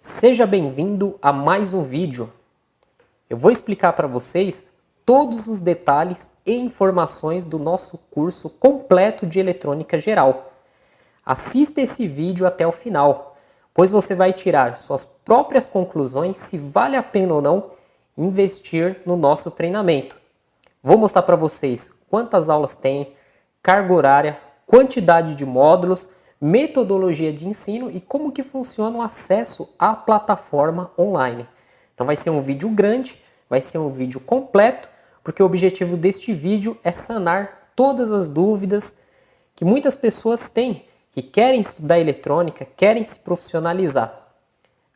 Seja bem-vindo a mais um vídeo. Eu vou explicar para vocês todos os detalhes e informações do nosso curso completo de eletrônica geral. Assista esse vídeo até o final, pois você vai tirar suas próprias conclusões se vale a pena ou não investir no nosso treinamento. Vou mostrar para vocês quantas aulas tem, carga horária, quantidade de módulos, metodologia de ensino e como que funciona o acesso à plataforma online. Então vai ser um vídeo grande, vai ser um vídeo completo, porque o objetivo deste vídeo é sanar todas as dúvidas que muitas pessoas têm, que querem estudar eletrônica, querem se profissionalizar.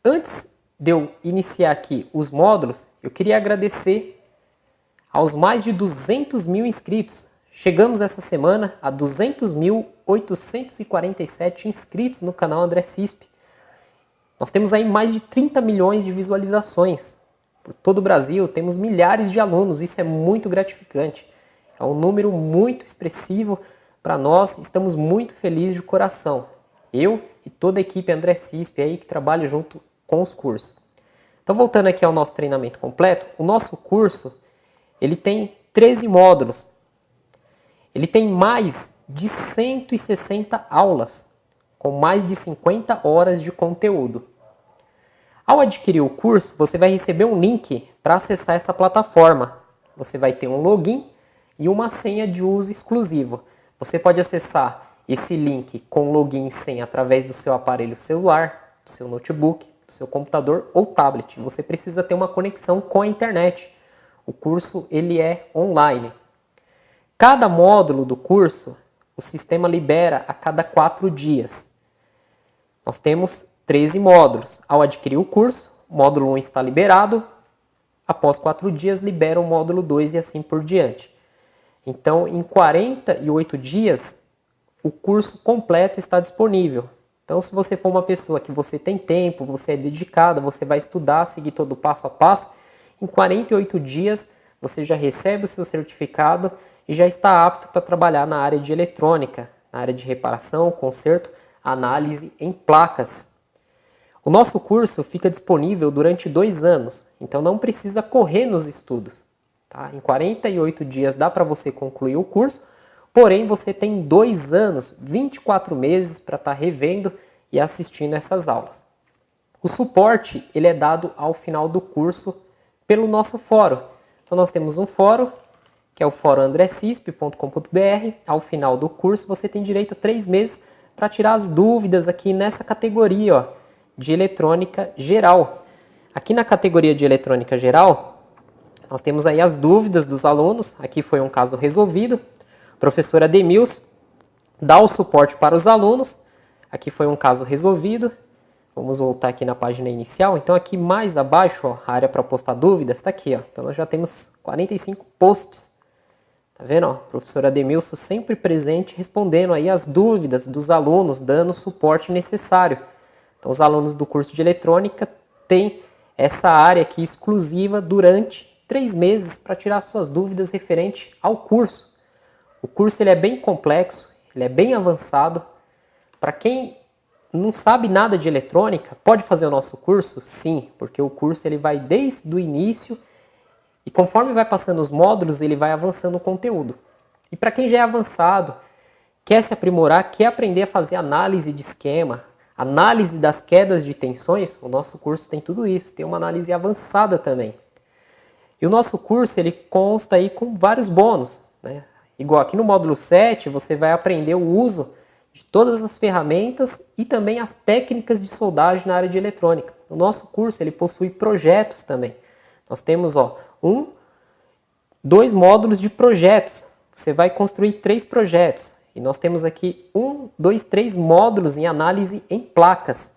Antes de eu iniciar aqui os módulos, eu queria agradecer aos mais de 200 mil inscritos. Chegamos essa semana a 200.847 inscritos no canal André Cisp. Nós temos aí mais de 30 milhões de visualizações. Por todo o Brasil, temos milhares de alunos, isso é muito gratificante. É um número muito expressivo para nós, estamos muito felizes de coração. Eu e toda a equipe André Cisp aí que trabalha junto com os cursos. Então, voltando aqui ao nosso treinamento completo, o nosso curso ele tem 13 módulos. Ele tem mais de 160 aulas, com mais de 50 horas de conteúdo. Ao adquirir o curso, você vai receber um link para acessar essa plataforma. Você vai ter um login e uma senha de uso exclusivo. Você pode acessar esse link com login e senha através do seu aparelho celular, do seu notebook, do seu computador ou tablet. Você precisa ter uma conexão com a internet. O curso ele é online. Cada módulo do curso, o sistema libera a cada 4 dias. Nós temos 13 módulos. Ao adquirir o curso, o módulo 1 está liberado. Após 4 dias, libera o módulo 2 e assim por diante. Então, em 48 dias, o curso completo está disponível. Então, se você for uma pessoa que você tem tempo, você é dedicada, você vai estudar, seguir todo o passo a passo, em 48 dias, você já recebe o seu certificado e já está apto para trabalhar na área de eletrônica, na área de reparação, conserto, análise em placas. O nosso curso fica disponível durante 2 anos, então não precisa correr nos estudos. Tá? Em 48 dias dá para você concluir o curso, porém você tem 2 anos, 24 meses para estar revendo e assistindo essas aulas. O suporte ele é dado ao final do curso pelo nosso fórum. Então nós temos um fórum, que é o fórum andrecisp.com.br. Ao final do curso você tem direito a 3 meses para tirar as dúvidas aqui nessa categoria ó, de eletrônica geral. Aqui na categoria de eletrônica geral, nós temos aí as dúvidas dos alunos. Aqui foi um caso resolvido. O professor Ademils dá o suporte para os alunos. Aqui foi um caso resolvido. Vamos voltar aqui na página inicial. Então aqui mais abaixo, ó, a área para postar dúvidas está aqui. Ó. Então nós já temos 45 posts. Tá vendo? Ó, o professor Ademilson sempre presente, respondendo aí as dúvidas dos alunos, dando o suporte necessário. Então os alunos do curso de eletrônica têm essa área aqui exclusiva durante 3 meses para tirar suas dúvidas referente ao curso. O curso ele é bem complexo, ele é bem avançado. Para quem não sabe nada de eletrônica, pode fazer o nosso curso? Sim, porque o curso ele vai desde o início e conforme vai passando os módulos, ele vai avançando o conteúdo. E para quem já é avançado, quer se aprimorar, quer aprender a fazer análise de esquema, análise das quedas de tensões, o nosso curso tem tudo isso, tem uma análise avançada também. E o nosso curso ele consta aí com vários bônus, né? Igual aqui no módulo 7, você vai aprender o uso de todas as ferramentas e também as técnicas de soldagem na área de eletrônica. O nosso curso ele possui projetos também. Nós temos 2 módulos de projetos. Você vai construir 3 projetos. E nós temos aqui 1, 2, 3 módulos em análise em placas.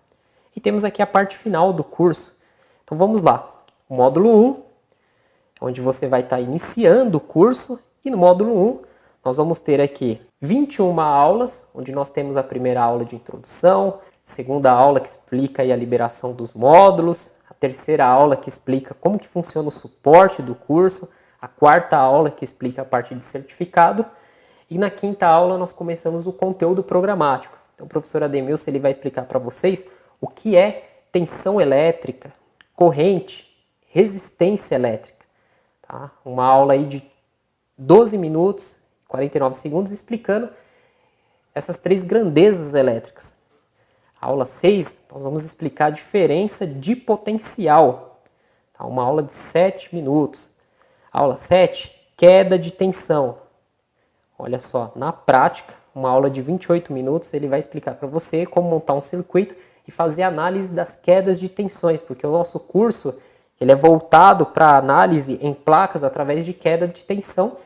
E temos aqui a parte final do curso. Então vamos lá. O módulo 1, onde você vai estar iniciando o curso. E no módulo 1, nós vamos ter aqui 21 aulas, onde nós temos a primeira aula de introdução, segunda aula que explica aí a liberação dos módulos, a terceira aula que explica como que funciona o suporte do curso, a quarta aula que explica a parte de certificado e na quinta aula nós começamos o conteúdo programático. Então o professor Ademilson ele vai explicar para vocês o que é tensão elétrica, corrente, resistência elétrica. Tá? Uma aula aí de 12 minutos e 49 segundos explicando essas três grandezas elétricas. Aula 6, nós vamos explicar a diferença de potencial. Tá? Uma aula de 7 minutos. Aula 7, queda de tensão. Olha só, na prática, uma aula de 28 minutos, ele vai explicar para você como montar um circuito e fazer análise das quedas de tensões, porque o nosso curso ele é voltado para análise em placas através de queda de tensão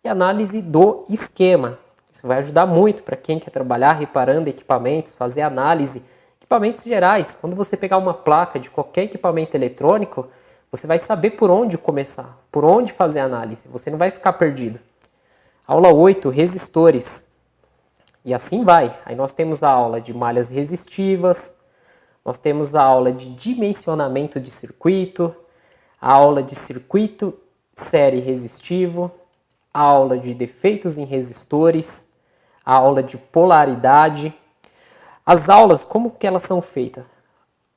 e análise do esquema. Isso vai ajudar muito para quem quer trabalhar reparando equipamentos, fazer análise, equipamentos gerais. Quando você pegar uma placa de qualquer equipamento eletrônico, você vai saber por onde começar, por onde fazer a análise. Você não vai ficar perdido. Aula 8, resistores. E assim vai. Aí nós temos a aula de malhas resistivas, nós temos a aula de dimensionamento de circuito, a aula de circuito série resistivo, a aula de defeitos em resistores, a aula de polaridade. As aulas, como que elas são feitas?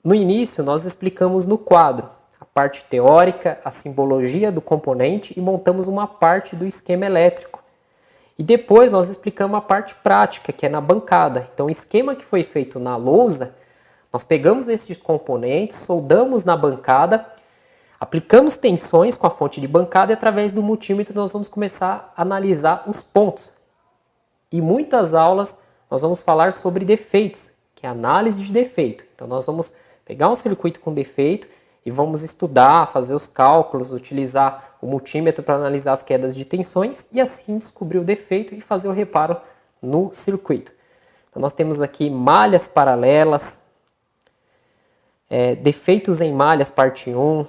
No início, nós explicamos no quadro a parte teórica, a simbologia do componente e montamos uma parte do esquema elétrico. E depois nós explicamos a parte prática, que é na bancada. Então, o esquema que foi feito na lousa, nós pegamos esses componentes, soldamos na bancada, aplicamos tensões com a fonte de bancada e através do multímetro nós vamos começar a analisar os pontos. E muitas aulas nós vamos falar sobre defeitos, que é análise de defeito. Então nós vamos pegar um circuito com defeito e vamos estudar, fazer os cálculos, utilizar o multímetro para analisar as quedas de tensões e assim descobrir o defeito e fazer o reparo no circuito. Então nós temos aqui malhas paralelas, defeitos em malhas parte 1,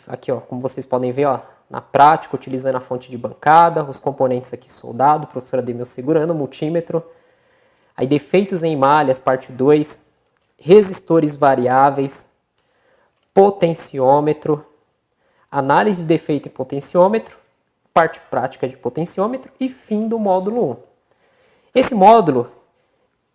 aqui ó, como vocês podem ver, ó, na prática, utilizando a fonte de bancada, os componentes aqui soldados, o professor Ademir segurando o multímetro. Aí defeitos em malhas, parte 2, resistores variáveis, potenciômetro, análise de defeito em potenciômetro, parte prática de potenciômetro e fim do módulo 1. Esse módulo,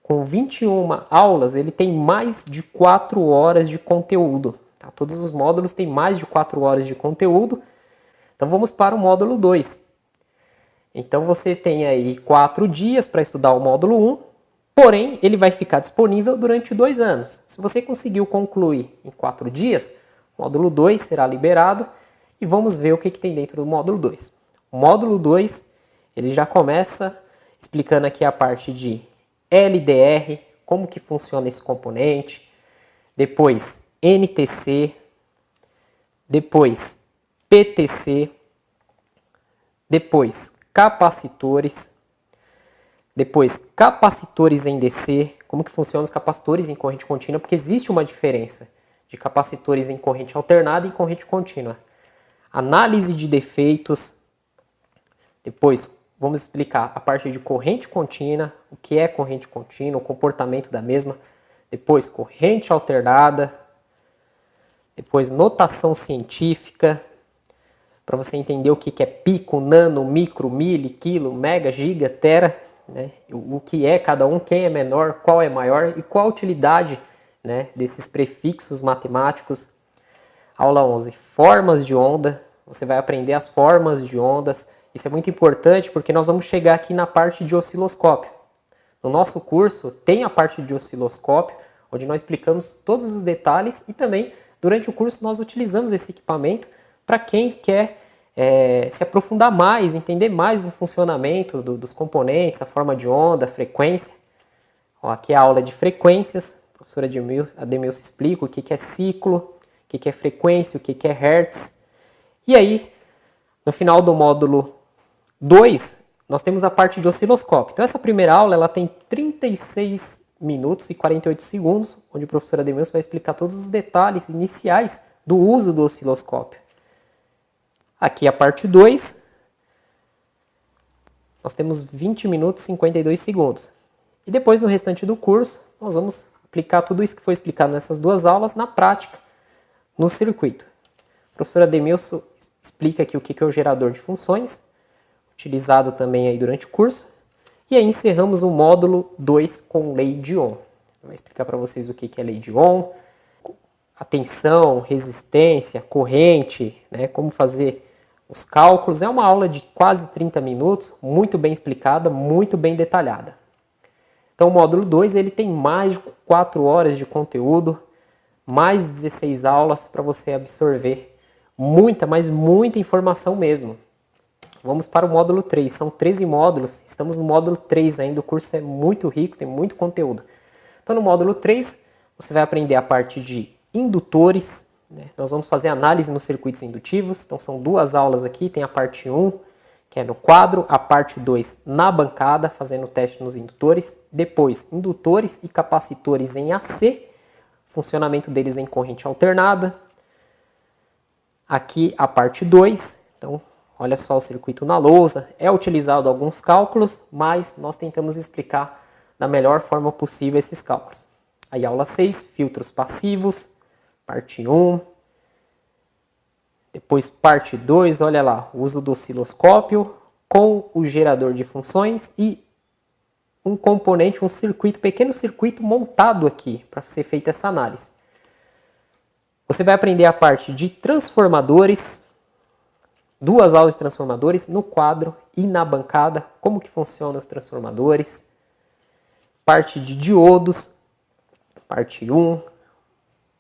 com 21 aulas, ele tem mais de 4 horas de conteúdo. Tá? Todos os módulos têm mais de 4 horas de conteúdo. Então vamos para o módulo 2. Então você tem aí 4 dias para estudar o módulo 1, porém ele vai ficar disponível durante 2 anos. Se você conseguiu concluir em 4 dias, o módulo 2 será liberado e vamos ver o que tem dentro do módulo 2. O módulo 2 ele já começa explicando aqui a parte de LDR, como que funciona esse componente, depois NTC, depois PTC, depois capacitores, depois capacitores em DC, como que funcionam os capacitores em corrente contínua, porque existe uma diferença de capacitores em corrente alternada e em corrente contínua. Análise de defeitos, depois vamos explicar a parte de corrente contínua, o que é corrente contínua, o comportamento da mesma, depois corrente alternada, depois notação científica, para você entender o que é pico, nano, micro, mili, quilo, mega, giga, tera, né? O que é cada um, quem é menor, qual é maior e qual a utilidade, né, desses prefixos matemáticos. Aula 11, formas de onda, você vai aprender as formas de ondas. Isso é muito importante porque nós vamos chegar aqui na parte de osciloscópio. No nosso curso tem a parte de osciloscópio, onde nós explicamos todos os detalhes e também durante o curso nós utilizamos esse equipamento para quem quer se aprofundar mais, entender mais o funcionamento dos componentes, a forma de onda, a frequência. Ó, aqui é a aula de frequências, a professora Ademilson explica o que é ciclo, o que é frequência, o que é hertz. E aí, no final do módulo 2, nós temos a parte de osciloscópio. Então essa primeira aula ela tem 36 minutos e 48 segundos, onde o professor Ademilson vai explicar todos os detalhes iniciais do uso do osciloscópio. Aqui a parte 2, nós temos 20 minutos e 52 segundos. E depois, no restante do curso, nós vamos aplicar tudo isso que foi explicado nessas 2 aulas na prática, no circuito. O professor Ademilson explica aqui o que é o gerador de funções, utilizado também aí durante o curso. E aí encerramos o módulo 2 com lei de Ohm. Vai explicar para vocês o que é lei de Ohm, a tensão, resistência, corrente, né, como fazer os cálculos. É uma aula de quase 30 minutos, muito bem explicada, muito bem detalhada. Então o módulo 2 ele tem mais de 4 horas de conteúdo, mais 16 aulas para você absorver muita, mas muita informação mesmo. Vamos para o módulo 3, são 13 módulos, estamos no módulo 3 ainda, o curso é muito rico, tem muito conteúdo. Então no módulo 3 você vai aprender a parte de indutores, né? Nós vamos fazer análise nos circuitos indutivos, então são 2 aulas aqui, tem a parte 1, que é no quadro, a parte 2 na bancada, fazendo o teste nos indutores, depois indutores e capacitores em AC, funcionamento deles em corrente alternada. Aqui a parte 2, então olha só o circuito na lousa, é utilizado alguns cálculos, mas nós tentamos explicar da melhor forma possível esses cálculos. Aí aula 6, filtros passivos, parte 1. Depois parte 2, olha lá, o uso do osciloscópio com o gerador de funções e um componente, um circuito, pequeno circuito montado aqui para ser feita essa análise. Você vai aprender a parte de transformadores, 2 aulas de transformadores no quadro e na bancada, como que funcionam os transformadores. Parte de diodos, parte 1,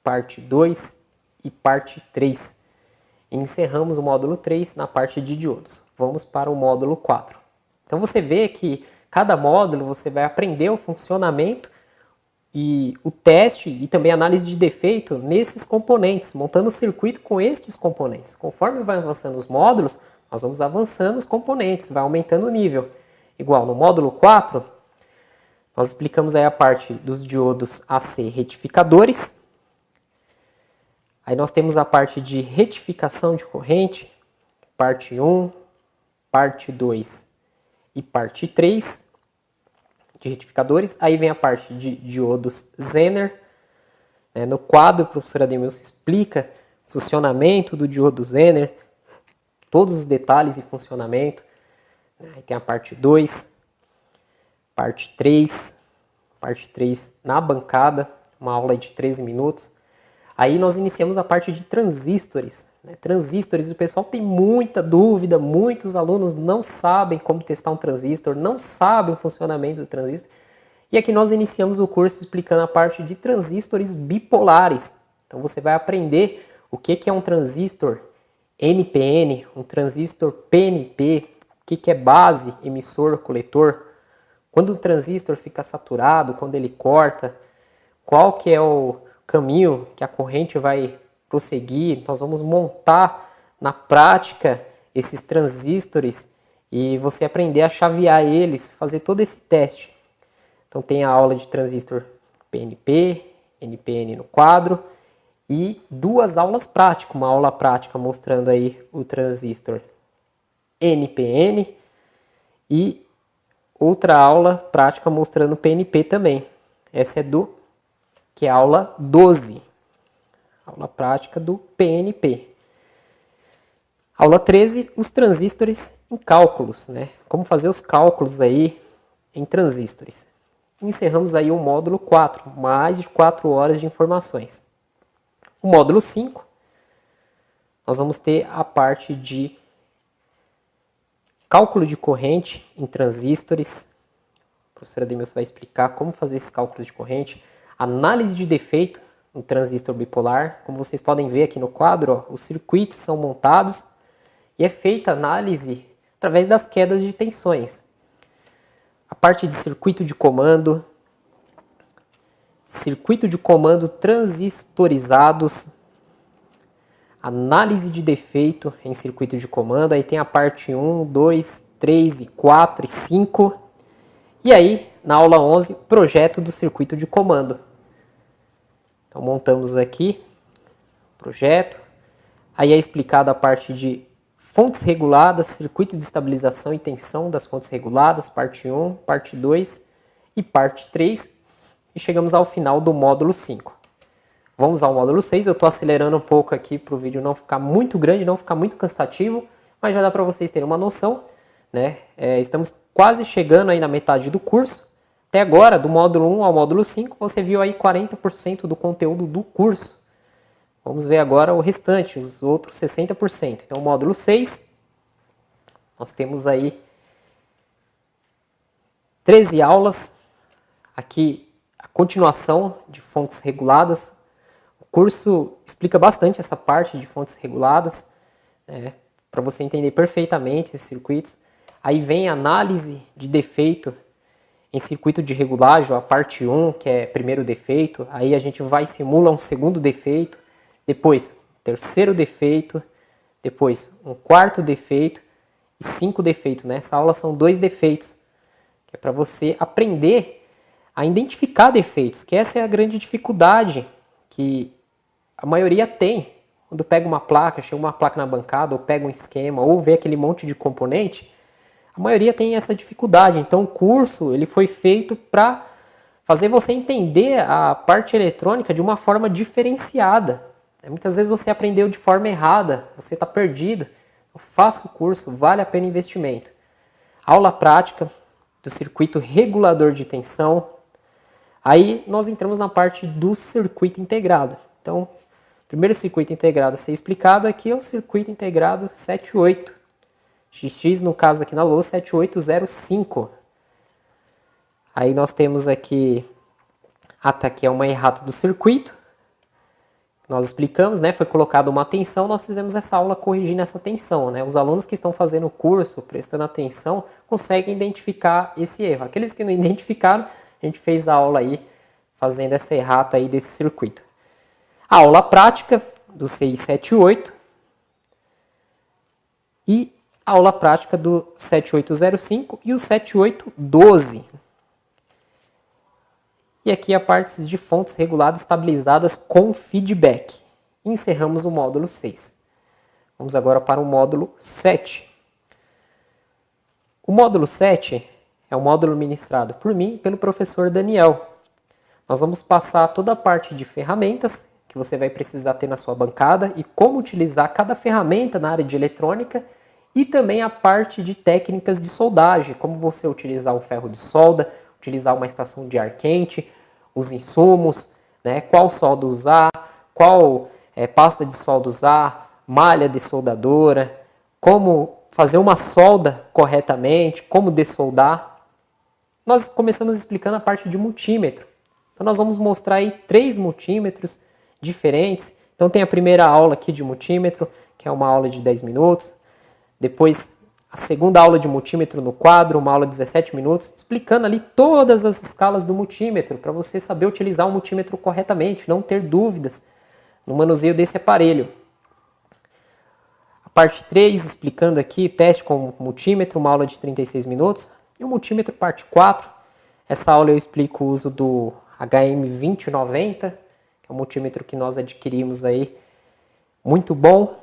parte 2 e parte 3. Encerramos o módulo 3 na parte de diodos. Vamos para o módulo 4. Então você vê que cada módulo você vai aprender o funcionamento e o teste e também a análise de defeito nesses componentes, montando o circuito com estes componentes. Conforme vai avançando os módulos, nós vamos avançando os componentes, vai aumentando o nível. Igual no módulo 4, nós explicamos aí a parte dos diodos AC retificadores. Aí nós temos a parte de retificação de corrente, parte 1, parte 2 e parte 3 de retificadores. Aí vem a parte de diodos Zener. No quadro, o professor Ademilson explica o funcionamento do diodo Zener, todos os detalhes e funcionamento. Aí tem a parte 2, parte 3 na bancada, uma aula de 13 minutos. Aí nós iniciamos a parte de transistores. Transistores, o pessoal tem muita dúvida, muitos alunos não sabem como testar um transistor, não sabem o funcionamento do transistor. E aqui nós iniciamos o curso explicando a parte de transistores bipolares. Então você vai aprender o que é um transistor NPN, um transistor PNP, o que é base, emissor, coletor. Quando o transistor fica saturado, quando ele corta, qual que é o caminho que a corrente vai prosseguir. Nós vamos montar na prática esses transistores e você aprender a chavear eles, fazer todo esse teste. Então tem a aula de transistor PNP, NPN no quadro e 2 aulas práticas, uma aula prática mostrando aí o transistor NPN e outra aula prática mostrando PNP também. Essa é que é a aula 12, aula prática do PNP. Aula 13, os transistores em cálculos, né? Como fazer os cálculos aí em transistores. Encerramos aí o módulo 4, mais de 4 horas de informações. O módulo 5, nós vamos ter a parte de cálculo de corrente em transistores. A professora Ademilson vai explicar como fazer esses cálculos de corrente. Análise de defeito no transistor bipolar. Como vocês podem ver aqui no quadro, os circuitos são montados e é feita a análise através das quedas de tensões. A parte de circuito de comando transistorizados, análise de defeito em circuito de comando. Aí tem a parte 1, 2, 3, 4 e 5. E aí, na aula 11, projeto do circuito de comando. Então, montamos aqui o projeto. Aí é explicada a parte de fontes reguladas, circuito de estabilização e tensão das fontes reguladas, parte 1, parte 2 e parte 3. E chegamos ao final do módulo 5. Vamos ao módulo 6. Eu estou acelerando um pouco aqui para o vídeo não ficar muito grande, não ficar muito cansativo, mas já dá para vocês terem uma noção, né? Estamos quase chegando aí na metade do curso. Até agora, do módulo 1 ao módulo 5, você viu aí 40% do conteúdo do curso. Vamos ver agora o restante, os outros 60%. Então, o módulo 6, nós temos aí 13 aulas. Aqui, a continuação de fontes reguladas. O curso explica bastante essa parte de fontes reguladas, para você entender perfeitamente esses circuitos. Aí vem a análise de defeito em circuito de regulagem, a parte 1, que é primeiro defeito. Aí a gente vai e simula um segundo defeito, depois terceiro defeito, depois um quarto defeito e 5 defeitos. Nessa aula são 2 defeitos, que é para você aprender a identificar defeitos, que essa é a grande dificuldade que a maioria tem. Quando pega uma placa, chega uma placa na bancada, ou pega um esquema, ou vê aquele monte de componente, a maioria tem essa dificuldade. Então o curso ele foi feito para fazer você entender a parte eletrônica de uma forma diferenciada. Muitas vezes você aprendeu de forma errada, você está perdido. Então, faça o curso, vale a pena o investimento. Aula prática do circuito regulador de tensão. Aí nós entramos na parte do circuito integrado. Então, o primeiro circuito integrado a ser explicado aqui é o circuito integrado 78. XX, no caso aqui na lousa, 7805. Aí nós temos aqui, aqui é uma errata do circuito. Nós explicamos, né? Foi colocada uma tensão, nós fizemos essa aula corrigindo essa tensão, né? Os alunos que estão fazendo o curso, prestando atenção, conseguem identificar esse erro. Aqueles que não identificaram, a gente fez a aula aí, fazendo essa errata aí desse circuito. A aula prática do 678 e a aula prática do 7805 e o 7812. E aqui a parte de fontes reguladas estabilizadas com feedback. Encerramos o módulo 6. Vamos agora para o módulo 7. O módulo 7 é o módulo ministrado por mim e pelo professor Daniel. Nós vamos passar toda a parte de ferramentas que você vai precisar ter na sua bancada e como utilizar cada ferramenta na área de eletrônica e também a parte de técnicas de soldagem, como você utilizar um ferro de solda, utilizar uma estação de ar quente, os insumos, né, qual solda usar, qual pasta de solda usar, malha de soldadora, como fazer uma solda corretamente, como dessoldar. Nós começamos explicando a parte de multímetro. Então nós vamos mostrar aí 3 multímetros diferentes. Então tem a primeira aula aqui de multímetro, que é uma aula de 10 minutos. Depois a segunda aula de multímetro no quadro, uma aula de 17 minutos, explicando ali todas as escalas do multímetro, para você saber utilizar o multímetro corretamente, não ter dúvidas no manuseio desse aparelho. A parte 3, explicando aqui, teste com multímetro, uma aula de 36 minutos. E o multímetro parte 4, essa aula eu explico o uso do HM2090, que é um multímetro que nós adquirimos aí, muito bom.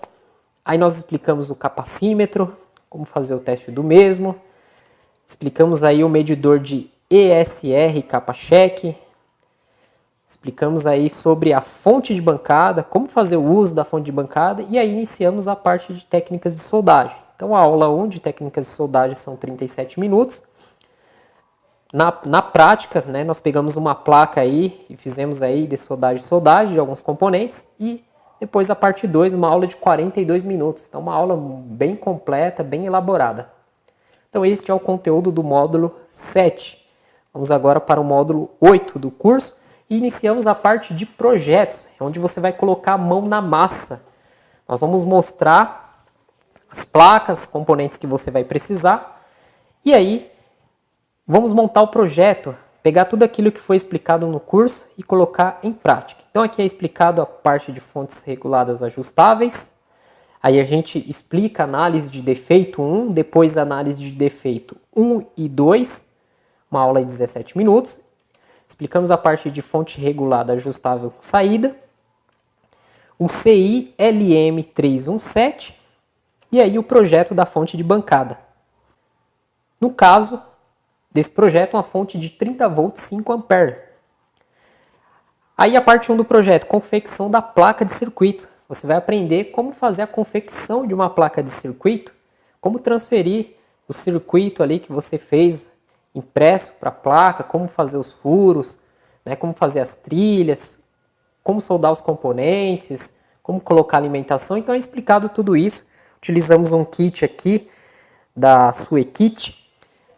Aí nós explicamos o capacímetro, como fazer o teste do mesmo. Explicamos aí o medidor de ESR capa-cheque. Explicamos aí sobre a fonte de bancada, como fazer o uso da fonte de bancada. E aí iniciamos a parte de técnicas de soldagem. Então a aula 1 de técnicas de soldagem são 37 minutos. Na prática, né, nós pegamos uma placa aí e fizemos aí de soldagem de alguns componentes e depois a parte 2, uma aula de 42 minutos. Então uma aula bem completa, bem elaborada. Então este é o conteúdo do módulo 7. Vamos agora para o módulo 8 do curso e iniciamos a parte de projetos, onde você vai colocar a mão na massa. Nós vamos mostrar as placas, componentes que você vai precisar e aí vamos montar o projeto, pegar tudo aquilo que foi explicado no curso e colocar em prática. Então aqui é explicado a parte de fontes reguladas ajustáveis. Aí a gente explica a análise de defeito 1, depois a análise de defeito 1 e 2, uma aula de 17 minutos. Explicamos a parte de fonte regulada ajustável com saída, o CI LM317 e aí o projeto da fonte de bancada. No caso desse projeto, uma fonte de 30 volts 5 ampere. Aí a parte 1 do projeto, confecção da placa de circuito. Você vai aprender como fazer a confecção de uma placa de circuito, como transferir o circuito ali que você fez impresso para a placa, como fazer os furos, né, como fazer as trilhas, como soldar os componentes, como colocar alimentação. Então é explicado tudo isso. Utilizamos um kit aqui da Suekit,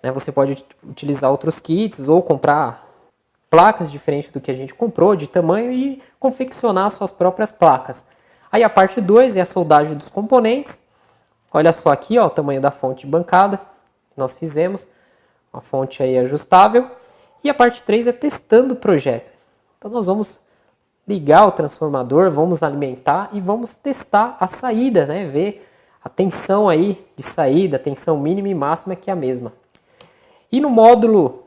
né? Você pode utilizar outros kits ou comprar placas diferentes do que a gente comprou, de tamanho, e confeccionar suas próprias placas. Aí a parte 2 é a soldagem dos componentes. Olha só aqui, ó, o tamanho da fonte bancada que nós fizemos, uma fonte aí ajustável. E a parte 3 é testando o projeto. Então nós vamos ligar o transformador, vamos alimentar e vamos testar a saída, né? Ver a tensão aí de saída, a tensão mínima e máxima, que é a mesma. E no módulo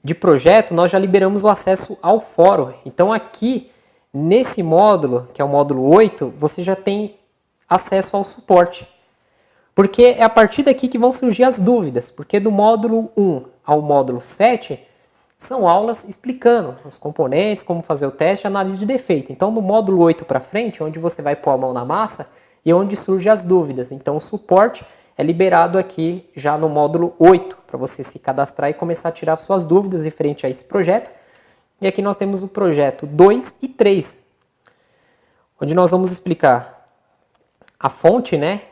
de projeto, nós já liberamos o acesso ao fórum. Então aqui, nesse módulo, que é o módulo 8, você já tem acesso ao suporte. Porque é a partir daqui que vão surgir as dúvidas. Porque do módulo 1 ao módulo 7, são aulas explicando os componentes, como fazer o teste e análise de defeito. Então, no módulo 8 para frente, onde você vai pôr a mão na massa e onde surgem as dúvidas. Então, o suporte é liberado aqui já no módulo 8, para você se cadastrar e começar a tirar suas dúvidas referente a esse projeto. E aqui nós temos o projeto 2 e 3, onde nós vamos explicar a fonte, né,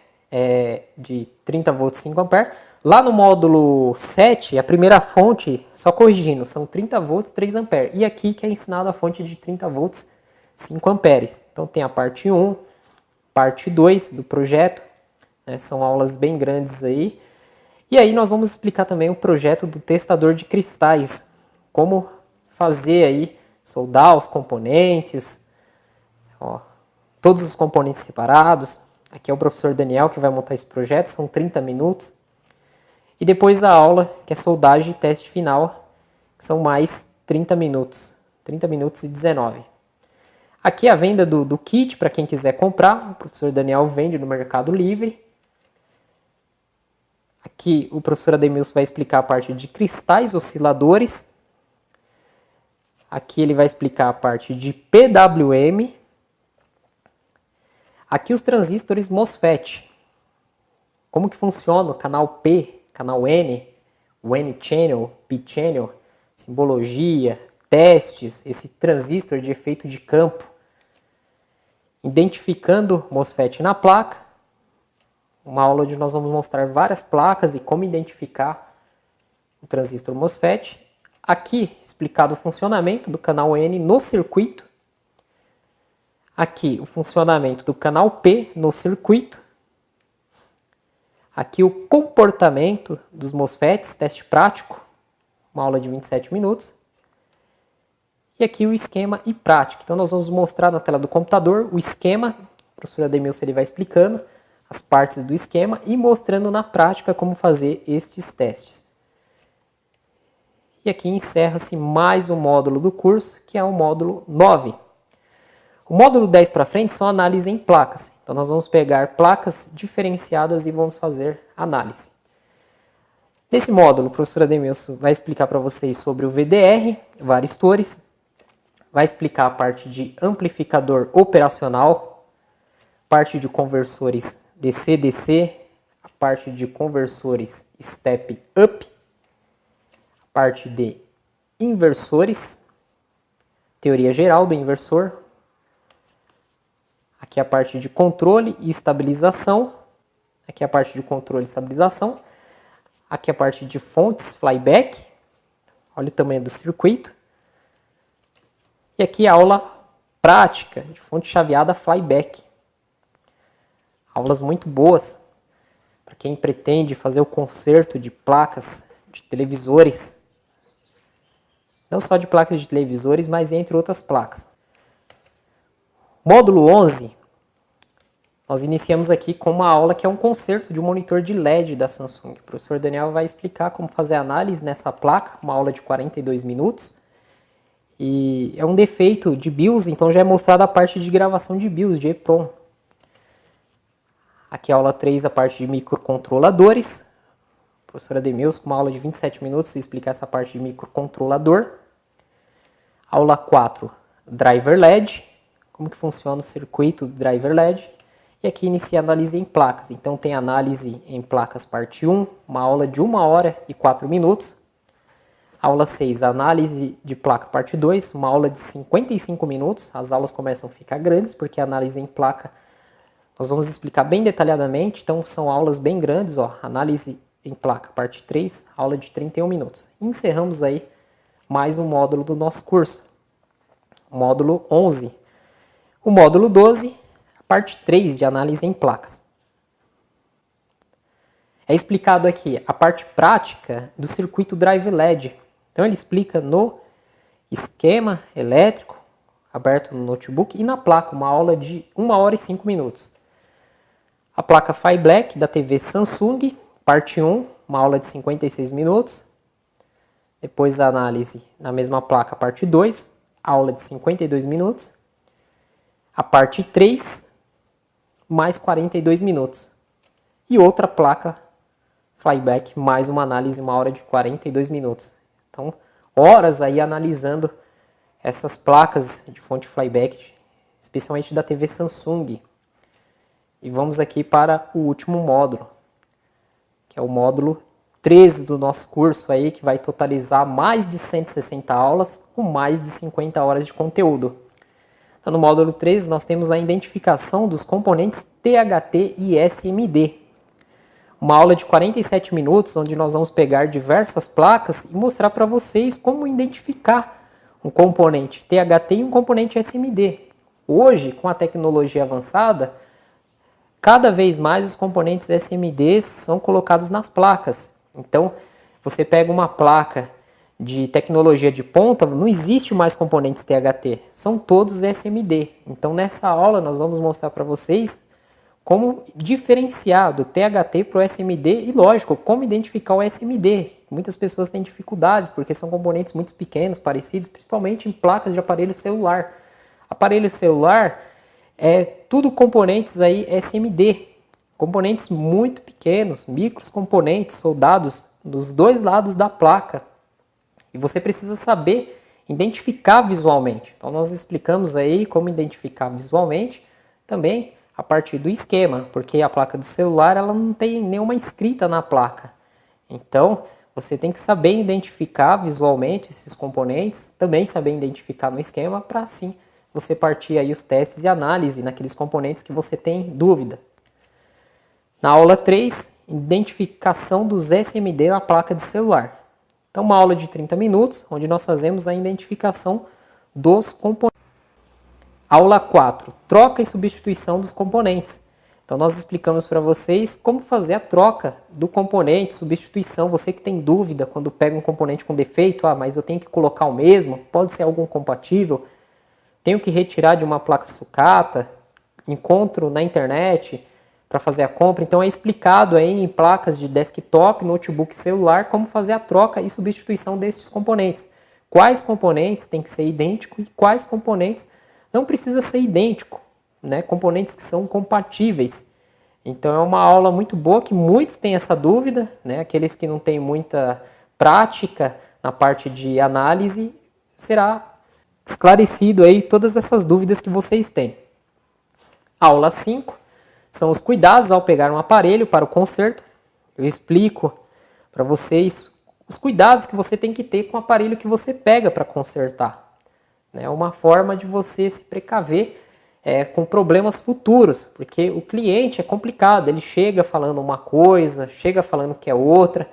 de 30 volts 5 amperes. Lá no módulo 7, a primeira fonte, só corrigindo, são 30 volts 3 amperes. E aqui que é ensinado a fonte de 30 volts 5 amperes. Então tem a parte 1, parte 2 do projeto, né, são aulas bem grandes aí. E aí nós vamos explicar também o projeto do testador de cristais, como fazer aí, soldar os componentes, ó, todos os componentes separados. Aqui é o professor Daniel que vai montar esse projeto, são 30 minutos. E depois a aula, que é soldagem e teste final, que são mais 30 minutos. 30 minutos e 19. Aqui a venda do kit, para quem quiser comprar. O professor Daniel vende no Mercado Livre. Aqui o professor Ademilson vai explicar a parte de cristais osciladores. Aqui ele vai explicar a parte de PWM. Aqui os transistores MOSFET. Como que funciona o canal P, canal N, o N-channel, P-channel, simbologia, testes, esse transistor de efeito de campo. Identificando MOSFET na placa. Uma aula onde nós vamos mostrar várias placas e como identificar o transistor MOSFET. Aqui explicado o funcionamento do canal N no circuito. Aqui o funcionamento do canal P no circuito. Aqui o comportamento dos MOSFETs, teste prático, uma aula de 27 minutos. E aqui o esquema e prática. Então nós vamos mostrar na tela do computador o esquema. O professor Ademilson ele vai explicando as partes do esquema e mostrando na prática como fazer estes testes. E aqui encerra-se mais um módulo do curso, que é o módulo 9. O módulo 10 para frente são análise em placas. Então nós vamos pegar placas diferenciadas e vamos fazer análise. Nesse módulo, o professor Ademilson vai explicar para vocês sobre o VDR, varistores, vai explicar a parte de amplificador operacional, parte de conversores DC-DC, a parte de conversores step-up, a parte de inversores, teoria geral do inversor. Aqui a parte de controle e estabilização. Aqui a parte de controle e estabilização. Aqui a parte de fontes flyback. Olha o tamanho do circuito. E aqui a aula prática de fonte chaveada flyback. Aulas muito boas para quem pretende fazer o conserto de placas de televisores. Não só de placas de televisores, mas entre outras placas. Módulo 11, nós iniciamos aqui com uma aula que é um conserto de um monitor de LED da Samsung. O professor Daniel vai explicar como fazer análise nessa placa, uma aula de 42 minutos. E é um defeito de BIOS, então já é mostrada a parte de gravação de BIOS, de EEPROM. Aqui a aula 3, a parte de microcontroladores. O professor Ademilson, com uma aula de 27 minutos, explicar essa parte de microcontrolador. Aula 4, driver LED. Como que funciona o circuito do driver LED. E aqui inicia a análise em placas. Então tem análise em placas parte 1, uma aula de 1 hora e 4 minutos. Aula 6, análise de placa parte 2, uma aula de 55 minutos. As aulas começam a ficar grandes, porque a análise em placa nós vamos explicar bem detalhadamente, então são aulas bem grandes, ó. Análise em placa parte 3, aula de 31 minutos. Encerramos aí mais um módulo do nosso curso, módulo 11. O módulo 12, a parte 3 de análise em placas. É explicado aqui a parte prática do circuito drive LED. Então ele explica no esquema elétrico, aberto no notebook, e na placa, uma aula de 1 hora e 5 minutos. A placa Fly Black da TV Samsung, parte 1, uma aula de 56 minutos. Depois a análise na mesma placa, parte 2, aula de 52 minutos. A parte 3, mais 42 minutos. E outra placa Flyback, mais uma análise, uma hora de 42 minutos. Então, horas aí analisando essas placas de fonte Flyback, especialmente da TV Samsung. E vamos aqui para o último módulo, que é o módulo 13 do nosso curso aí, que vai totalizar mais de 160 aulas com mais de 50 horas de conteúdo. Então, no módulo 13 nós temos a identificação dos componentes THT e SMD. Uma aula de 47 minutos, onde nós vamos pegar diversas placas e mostrar para vocês como identificar um componente THT e um componente SMD. Hoje, com a tecnologia avançada, cada vez mais os componentes SMD são colocados nas placas. Então, você pega uma placa de tecnologia de ponta, não existe mais componentes THT, são todos SMD. Então, nessa aula, nós vamos mostrar para vocês como diferenciar do THT para o SMD e, lógico, como identificar o SMD. Muitas pessoas têm dificuldades porque são componentes muito pequenos, parecidos, principalmente em placas de aparelho celular. Aparelho celular é tudo componentes aí SMD, componentes muito pequenos, micros componentes soldados dos dois lados da placa. E você precisa saber identificar visualmente. Então nós explicamos aí como identificar visualmente também a partir do esquema, porque a placa do celular ela não tem nenhuma escrita na placa. Então, você tem que saber identificar visualmente esses componentes, também saber identificar no esquema, para assim você partir aí os testes e análise naqueles componentes que você tem dúvida. Na aula 3, identificação dos SMD na placa de celular. Então, uma aula de 30 minutos, onde nós fazemos a identificação dos componentes. Aula 4, troca e substituição dos componentes. Então nós explicamos para vocês como fazer a troca do componente, substituição. Você que tem dúvida quando pega um componente com defeito, mas eu tenho que colocar o mesmo, pode ser algum compatível, tenho que retirar de uma placa sucata, encontro na internet para fazer a compra. Então é explicado aí em placas de desktop, notebook, celular, como fazer a troca e substituição desses componentes. Quais componentes tem que ser idêntico e quais componentes não precisa ser idêntico, né? Componentes que são compatíveis. Então é uma aula muito boa que muitos têm essa dúvida, né? Aqueles que não têm muita prática na parte de análise, será esclarecido aí todas essas dúvidas que vocês têm. Aula 5 são os cuidados ao pegar um aparelho para o conserto. Eu explico para vocês os cuidados que você tem que ter com o aparelho que você pega para consertar. É uma forma de você se precaver com problemas futuros, porque o cliente é complicado, ele chega falando uma coisa, chega falando que é outra,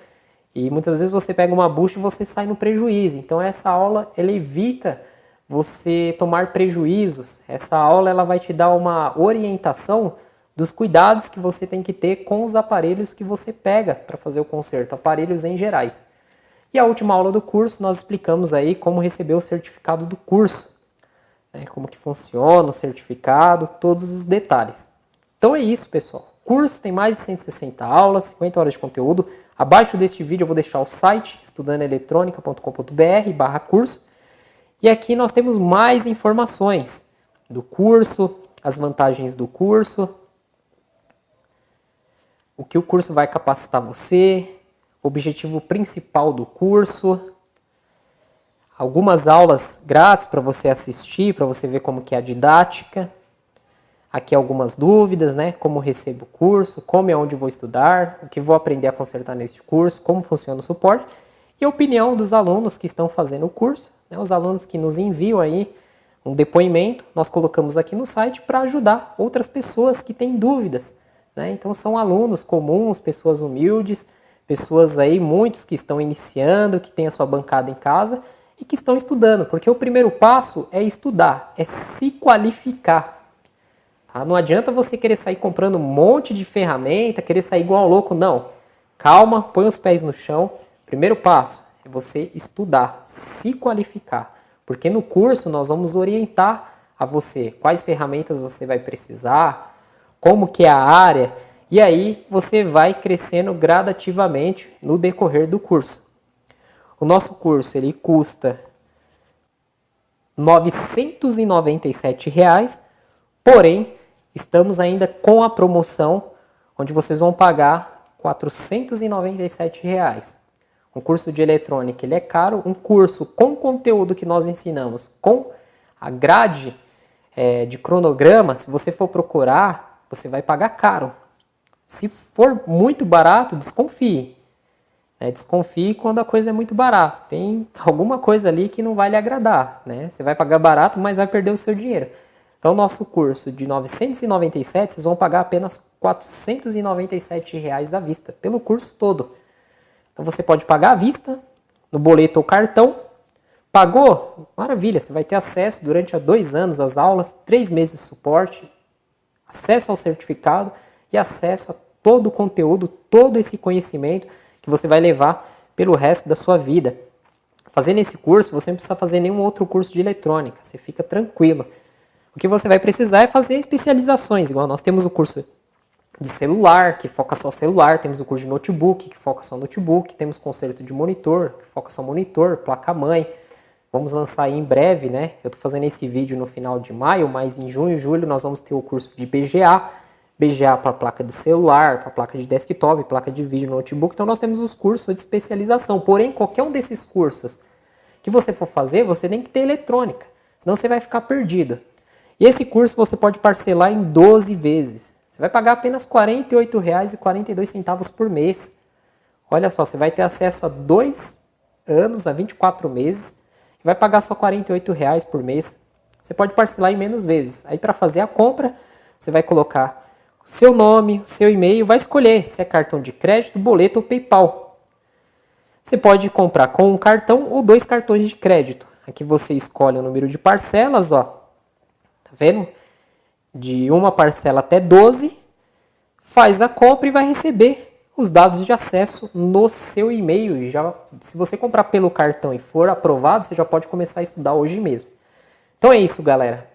e muitas vezes você pega uma bucha e você sai no prejuízo. Então essa aula ela evita você tomar prejuízos. Essa aula ela vai te dar uma orientação dos cuidados que você tem que ter com os aparelhos que você pega para fazer o conserto, aparelhos em gerais. E a última aula do curso nós explicamos aí como receber o certificado do curso, né? Como que funciona o certificado, todos os detalhes. Então é isso, pessoal. O curso tem mais de 160 aulas, 50 horas de conteúdo. Abaixo deste vídeo eu vou deixar o site estudandoeletronica.com.br/curso. E aqui nós temos mais informações do curso, as vantagens do curso, o que o curso vai capacitar você, o objetivo principal do curso, algumas aulas grátis para você assistir, para você ver como que é a didática. Aqui algumas dúvidas, né? Como recebo o curso, como e onde vou estudar, o que vou aprender a consertar neste curso, como funciona o suporte. e a opinião dos alunos que estão fazendo o curso, né? Os alunos que nos enviam aí um depoimento, nós colocamos aqui no site para ajudar outras pessoas que têm dúvidas, né? Então são alunos comuns, pessoas humildes, pessoas aí, muitos que estão iniciando, que têm a sua bancada em casa e que estão estudando, porque o primeiro passo é estudar, é se qualificar. Tá? Não adianta você querer sair comprando um monte de ferramenta, querer sair igual ao louco, não. Calma, põe os pés no chão. Primeiro passo é você estudar, se qualificar, porque no curso nós vamos orientar a você quais ferramentas você vai precisar, como que é a área, e aí você vai crescendo gradativamente no decorrer do curso. O nosso curso ele custa R$ 997, porém estamos ainda com a promoção onde vocês vão pagar R$ 497. Um curso de eletrônica ele é caro, um curso com conteúdo que nós ensinamos, com a grade de cronograma, se você for procurar, você vai pagar caro. Se for muito barato, desconfie. Desconfie quando a coisa é muito barata. Tem alguma coisa ali que não vai lhe agradar. Né? Você vai pagar barato, mas vai perder o seu dinheiro. Então, nosso curso de R$ 997, vocês vão pagar apenas R$ 497 à vista, pelo curso todo. Então, você pode pagar à vista, no boleto ou cartão. Pagou? Maravilha, você vai ter acesso durante 2 anos às aulas, 3 meses de suporte, acesso ao certificado e acesso a todo o conteúdo, todo esse conhecimento que você vai levar pelo resto da sua vida. Fazendo esse curso, você não precisa fazer nenhum outro curso de eletrônica, você fica tranquilo. O que você vai precisar é fazer especializações, igual nós temos o curso de celular, que foca só celular, temos o curso de notebook, que foca só notebook, temos conserto de monitor, que foca só monitor, placa-mãe. Vamos lançar aí em breve, né? Eu estou fazendo esse vídeo no final de maio, mas em junho e julho nós vamos ter o curso de BGA, BGA para placa de celular, para placa de desktop, placa de vídeo, notebook. Então nós temos os cursos de especialização. Porém, qualquer um desses cursos que você for fazer, você tem que ter eletrônica, senão você vai ficar perdido. E esse curso você pode parcelar em 12 vezes. Você vai pagar apenas R$ 48,42 por mês. Olha só, você vai ter acesso a 2 anos, a 24 meses, e vai pagar só R$ 48 por mês. Você pode parcelar em menos vezes. Aí para fazer a compra, você vai colocar o seu nome, o seu e-mail, vai escolher se é cartão de crédito, boleto ou PayPal. Você pode comprar com um cartão ou 2 cartões de crédito. Aqui você escolhe o número de parcelas, ó. Tá vendo? De uma parcela até 12, faz a compra e vai receber os dados de acesso no seu e-mail. E já, se você comprar pelo cartão e for aprovado, você já pode começar a estudar hoje mesmo. Então é isso, galera.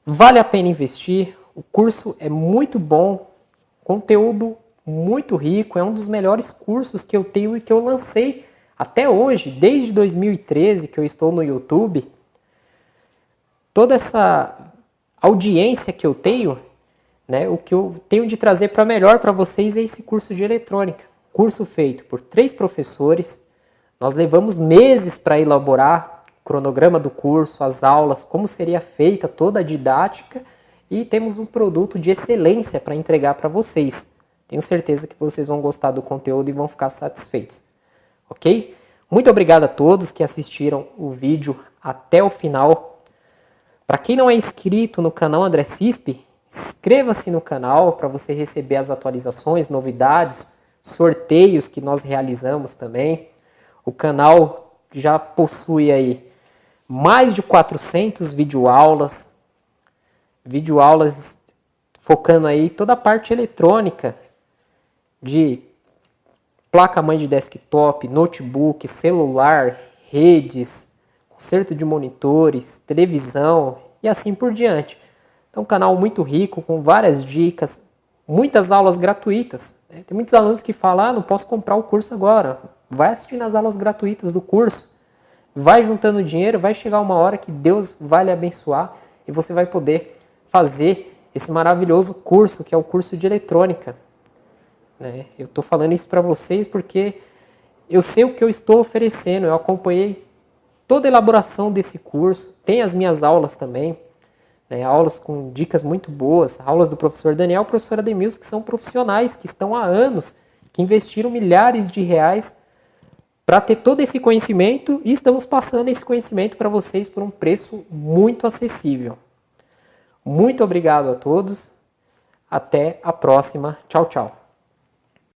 Vale a pena investir. O curso é muito bom, conteúdo muito rico, é um dos melhores cursos que eu tenho e que eu lancei até hoje, desde 2013 que eu estou no YouTube. Toda essa audiência que eu tenho, né, o que eu tenho de trazer para melhor para vocês é esse curso de eletrônica. Curso feito por 3 professores. Nós levamos meses para elaborar o cronograma do curso, as aulas, como seria feita toda a didática, e temos um produto de excelência para entregar para vocês. Tenho certeza que vocês vão gostar do conteúdo e vão ficar satisfeitos. Ok? Muito obrigado a todos que assistiram o vídeo até o final. Para quem não é inscrito no canal André Cispe, inscreva-se no canal para você receber as atualizações, novidades, sorteios que nós realizamos também. O canal já possui aí mais de 400 videoaulas focando aí toda a parte eletrônica de placa-mãe de desktop, notebook, celular, redes, conserto de monitores, televisão e assim por diante. Então, um canal muito rico, com várias dicas, muitas aulas gratuitas. Tem muitos alunos que falam, não posso comprar o curso agora. Vai assistindo as aulas gratuitas do curso, vai juntando dinheiro, vai chegar uma hora que Deus vai lhe abençoar e você vai poder fazer esse maravilhoso curso, que é o curso de eletrônica. Eu estou falando isso para vocês porque eu sei o que eu estou oferecendo, eu acompanhei toda a elaboração desse curso, tem as minhas aulas também, aulas com dicas muito boas, aulas do professor Daniel e professora Demilson, que são profissionais, que estão há anos, que investiram milhares de reais para ter todo esse conhecimento e estamos passando esse conhecimento para vocês por um preço muito acessível. Muito obrigado a todos. Até a próxima. Tchau, tchau.